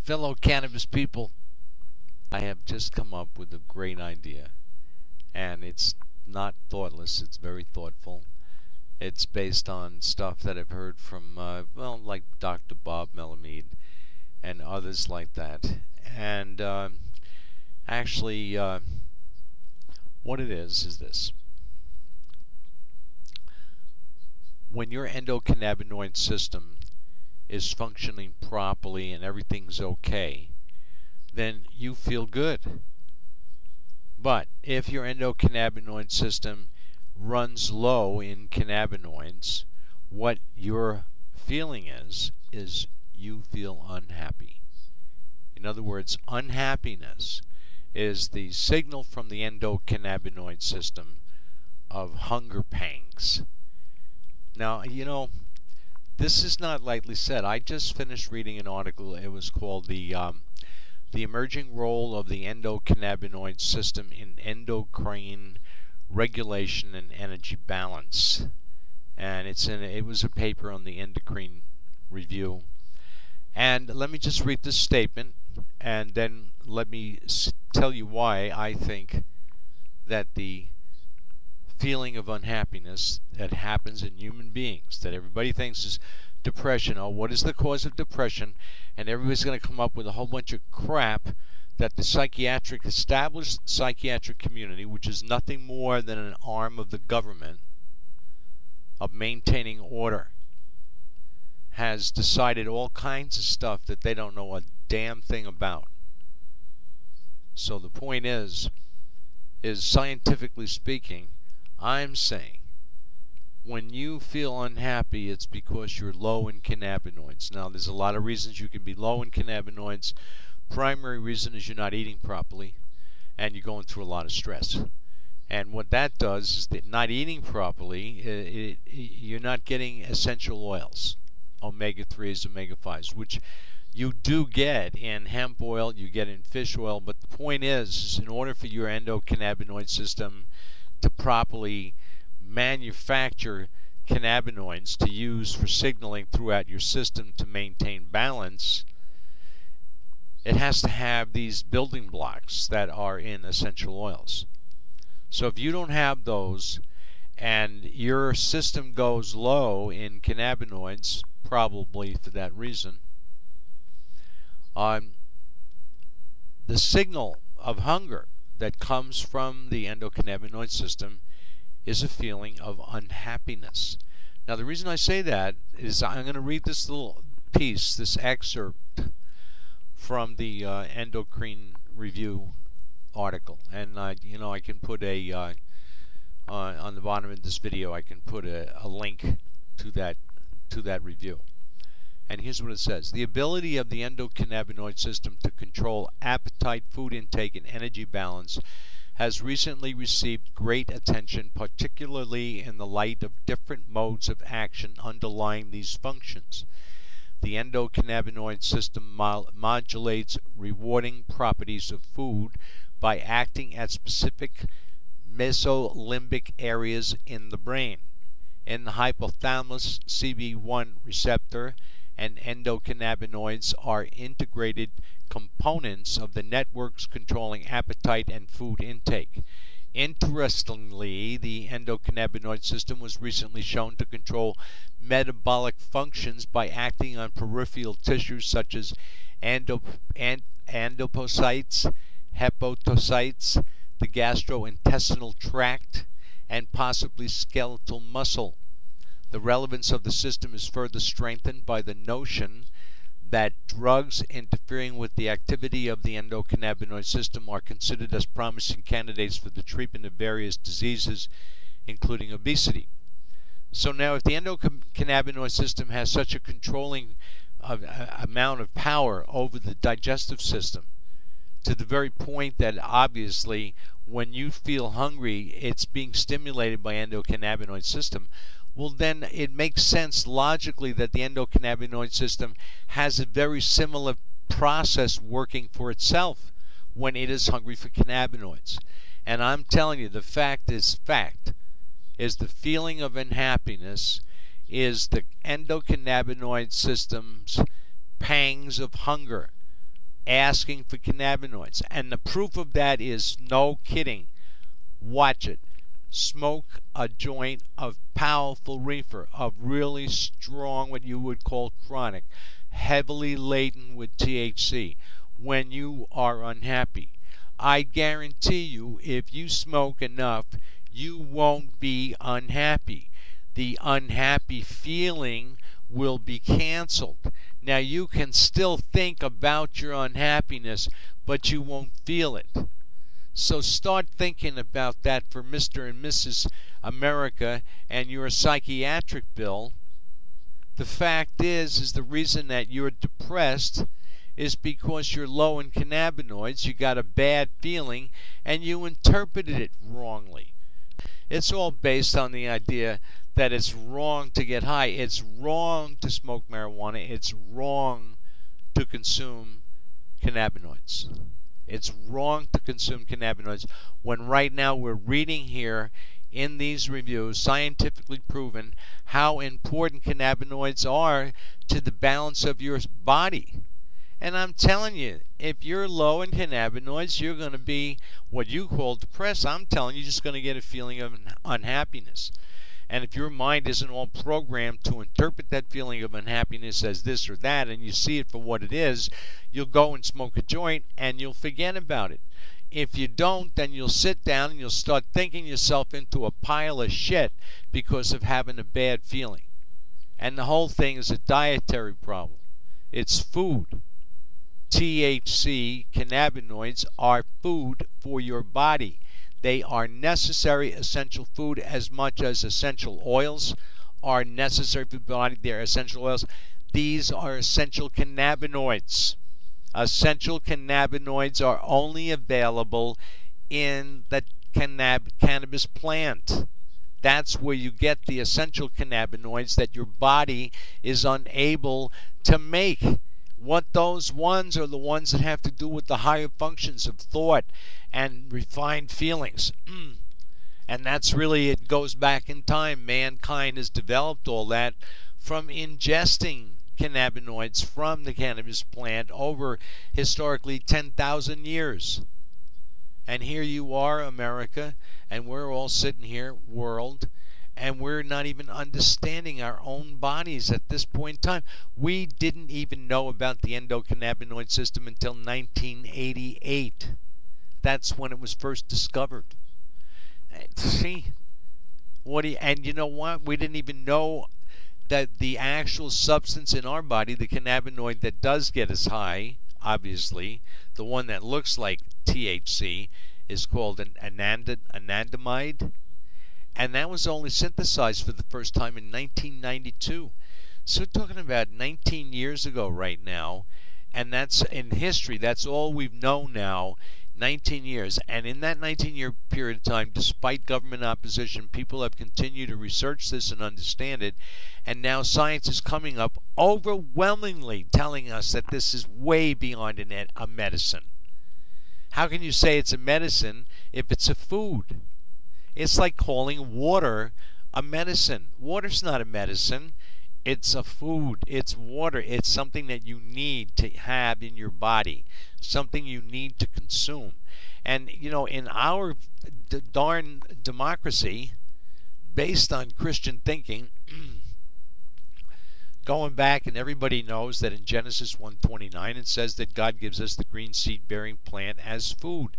Fellow cannabis people, I have just come up with a great idea, and it's not thoughtless, it's very thoughtful. It's based on stuff that I've heard from, like Dr. Bob Melamede and others like that. And actually, what it is this. When your endocannabinoid system is functioning properly and everything's okay, then you feel good. But if your endocannabinoid system runs low in cannabinoids, what your feeling is you feel unhappy. In other words, unhappiness is the signal from the endocannabinoid system of hunger pangs. Now, this is not lightly said. I just finished reading an article. It was called the emerging role of the endocannabinoid system in endocrine regulation and energy balance, and it was a paper on the Endocrine Review. And let me just read this statement, and then let me tell you why I think that the feeling of unhappiness that happens in human beings, that everybody thinks is depression. Oh, what is the cause of depression? And everybody's going to come up with a whole bunch of crap that the established psychiatric community, which is nothing more than an arm of the government of maintaining order, has decided all kinds of stuff that they don't know a damn thing about. So the point is scientifically speaking, I'm saying when you feel unhappy, it's because you're low in cannabinoids. Now, there's a lot of reasons you can be low in cannabinoids. Primary reason is you're not eating properly and you're going through a lot of stress. And what that does is that not eating properly, you're not getting essential oils, omega-3s, omega-5s, which you do get in hemp oil, you get in fish oil. But the point is in order for your endocannabinoid system to properly manufacture cannabinoids to use for signaling throughout your system to maintain balance, it has to have these building blocks that are in essential oils. So if you don't have those and your system goes low in cannabinoids, probably for that reason, the signal of hunger that comes from the endocannabinoid system is a feeling of unhappiness. Now, the reason I say that is I'm going to read this little piece, this excerpt from the Endocrine Review article, and I can put a on the bottom of this video I can put a link to that review. And here's what it says. The ability of the endocannabinoid system to control appetite, food intake, and energy balance has recently received great attention, particularly in the light of different modes of action underlying these functions. The endocannabinoid system modulates rewarding properties of food by acting at specific mesolimbic areas in the brain. In the hypothalamus, CB1 receptor and endocannabinoids are integrated components of the networks controlling appetite and food intake. Interestingly, the endocannabinoid system was recently shown to control metabolic functions by acting on peripheral tissues such as adipocytes, hepatocytes, the gastrointestinal tract, and possibly skeletal muscle. The relevance of the system is further strengthened by the notion that drugs interfering with the activity of the endocannabinoid system are considered as promising candidates for the treatment of various diseases, including obesity. So now, if the endocannabinoid system has such a controlling amount of power over the digestive system, to the very point that obviously when you feel hungry, it's being stimulated by endocannabinoid system, well, then it makes sense logically that the endocannabinoid system has a very similar process working for itself when it is hungry for cannabinoids. And I'm telling you, the fact is the feeling of unhappiness is the endocannabinoid system's pangs of hunger asking for cannabinoids. And the proof of that is no kidding. Watch it. Smoke a joint of powerful reefer, of really strong, what you would call chronic, heavily laden with THC when you are unhappy. I guarantee you, if you smoke enough, you won't be unhappy. The unhappy feeling will be canceled. Now, you can still think about your unhappiness, but you won't feel it. So start thinking about that for Mr. and Mrs. America and your psychiatric bill. The fact is the reason that you're depressed is because you're low in cannabinoids, you got a bad feeling, and you interpreted it wrongly. It's all based on the idea that it's wrong to get high. It's wrong to smoke marijuana. It's wrong to consume cannabinoids. It's wrong to consume cannabinoids when right now we're reading here in these reviews, scientifically proven, how important cannabinoids are to the balance of your body. And I'm telling you, if you're low in cannabinoids, you're going to be what you call depressed. I'm telling you, you're just going to get a feeling of unhappiness. And if your mind isn't all programmed to interpret that feeling of unhappiness as this or that, and you see it for what it is, you'll go and smoke a joint and you'll forget about it. If you don't, then you'll sit down and you'll start thinking yourself into a pile of shit because of having a bad feeling. And the whole thing is a dietary problem. It's food. THC, cannabinoids, are food for your body. They are necessary, essential food, as much as essential oils are necessary for the body. They're essential oils. These are essential cannabinoids. Essential cannabinoids are only available in the cannabis plant. That's where you get the essential cannabinoids that your body is unable to make. What those ones are the ones that have to do with the higher functions of thought and refined feelings. And that's really, it goes back in time. Mankind has developed all that from ingesting cannabinoids from the cannabis plant over historically 10,000 years. And here you are, America, and we're all sitting here, world, and we're not even understanding our own bodies at this point in time. We didn't even know about the endocannabinoid system until 1988. That's when it was first discovered. See? And you know what? We didn't even know that the actual substance in our body, the cannabinoid that does get us high, obviously, the one that looks like THC, is called an anandamide. And that was only synthesized for the first time in 1992. So we're talking about 19 years ago right now. And that's in history. That's all we've known now, 19 years. And in that 19-year period of time, despite government opposition, people have continued to research this and understand it. And now science is coming up overwhelmingly telling us that this is way beyond a medicine. How can you say it's a medicine if it's a food? It's like calling water a medicine. Water's not a medicine. It's a food. It's water. It's something that you need to have in your body. Something you need to consume. And, you know, in our darn democracy, based on Christian thinking, going back, and everybody knows that in Genesis 1:29 it says that God gives us the green seed-bearing plant as food.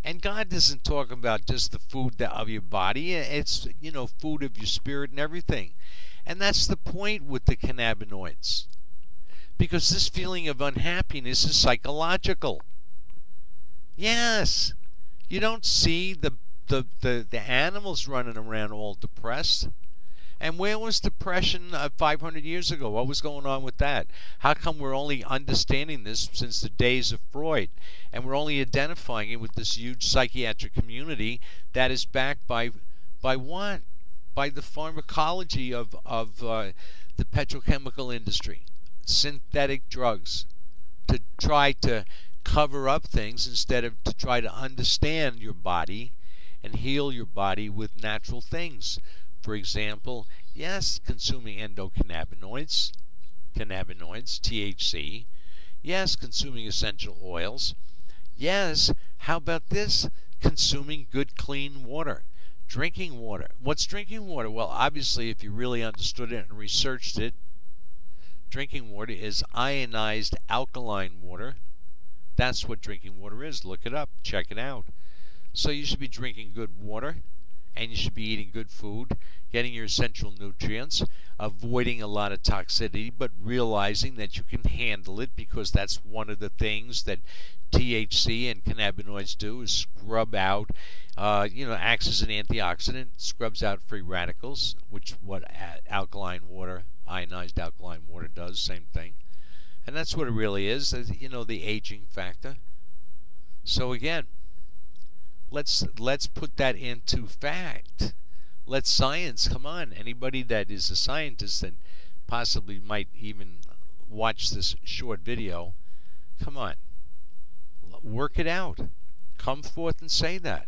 And God doesn't talk about just the food of your body. It's, you know, food of your spirit and everything. And that's the point with the cannabinoids. Because this feeling of unhappiness is psychological. Yes. You don't see the animals running around all depressed. And where was depression 500 years ago? What was going on with that? How come we're only understanding this since the days of Freud? And we're only identifying it with this huge psychiatric community that is backed by what? By the pharmacology of the petrochemical industry. Synthetic drugs. To try to cover up things instead of to try to understand your body and heal your body with natural things. For example, yes, consuming endocannabinoids, THC, Yes, consuming essential oils. Yes, how about this? Consuming good, clean water. Drinking water. What's drinking water? Well, obviously, if you really understood it and researched it, drinking water is ionized alkaline water. That's what drinking water is. Look it up. Check it out. So you should be drinking good water, and you should be eating good food, getting your essential nutrients, avoiding a lot of toxicity, but realizing that you can handle it, because that's one of the things that THC and cannabinoids do, is scrub out, acts as an antioxidant, scrubs out free radicals, which what alkaline water, ionized alkaline water does, same thing. And that's what it really is, the aging factor. So again, let's put that into fact. Let science come on. Anybody that is a scientist and possibly might even watch this short video, come on, work it out. Come forth and say that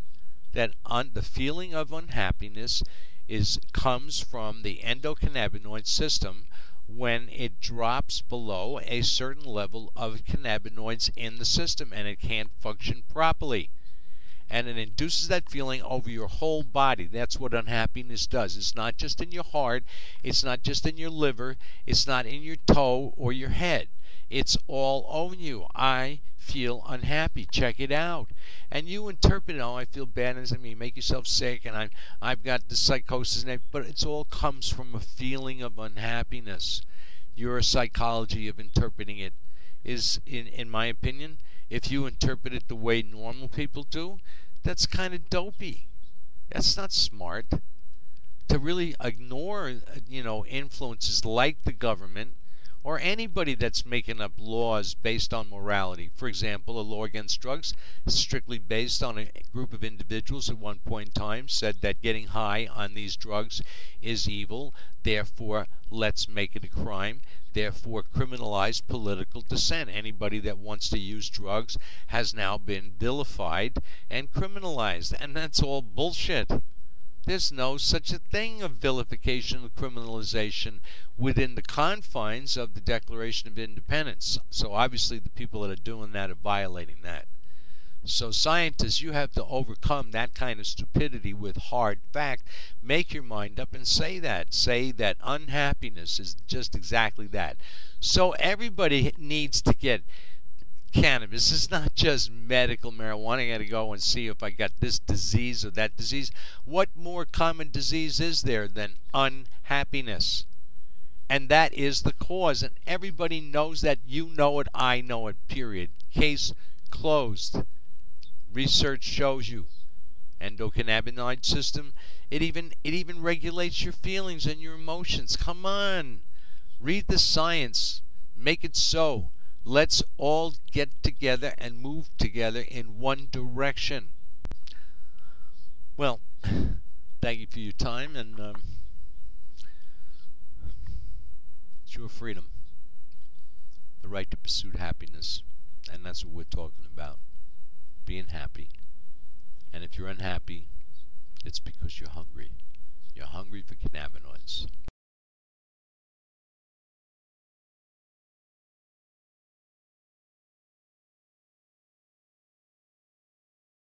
the feeling of unhappiness comes from the endocannabinoid system when it drops below a certain level of cannabinoids in the system and it can't function properly. And it induces that feeling over your whole body. That's what unhappiness does. It's not just in your heart. It's not just in your liver. It's not in your toe or your head. It's all over you. I feel unhappy. Check it out. And you interpret it, oh, I feel bad, and you make yourself sick, and I've got the psychosis, but it all comes from a feeling of unhappiness. Your psychology of interpreting it is, in my opinion, if you interpret it the way normal people do, that's kind of dopey. That's not smart. To really ignore, influences like the government or anybody that's making up laws based on morality. For example, a law against drugs is strictly based on a group of individuals at one point in time said that getting high on these drugs is evil, therefore let's make it a crime. Therefore, criminalize political dissent. Anybody that wants to use drugs has now been vilified and criminalized. And that's all bullshit. There's no such a thing of vilification and criminalization within the confines of the Declaration of Independence. So obviously the people that are doing that are violating that. So scientists, you have to overcome that kind of stupidity with hard fact. Make your mind up and say that. Say that unhappiness is just exactly that. So everybody needs to get cannabis. It's not just medical marijuana. I got to go and see if I got this disease or that disease. What more common disease is there than unhappiness? And that is the cause. And everybody knows that. You know it. I know it. Period. Case closed. Research shows you. Endocannabinoid system. It even regulates your feelings and your emotions. Come on. Read the science. Make it so. Let's all get together and move together in one direction. Well, thank you for your time, and it's your freedom, the right to pursue happiness, and that's what we're talking about, being happy. And if you're unhappy, it's because you're hungry. You're hungry for cannabinoids.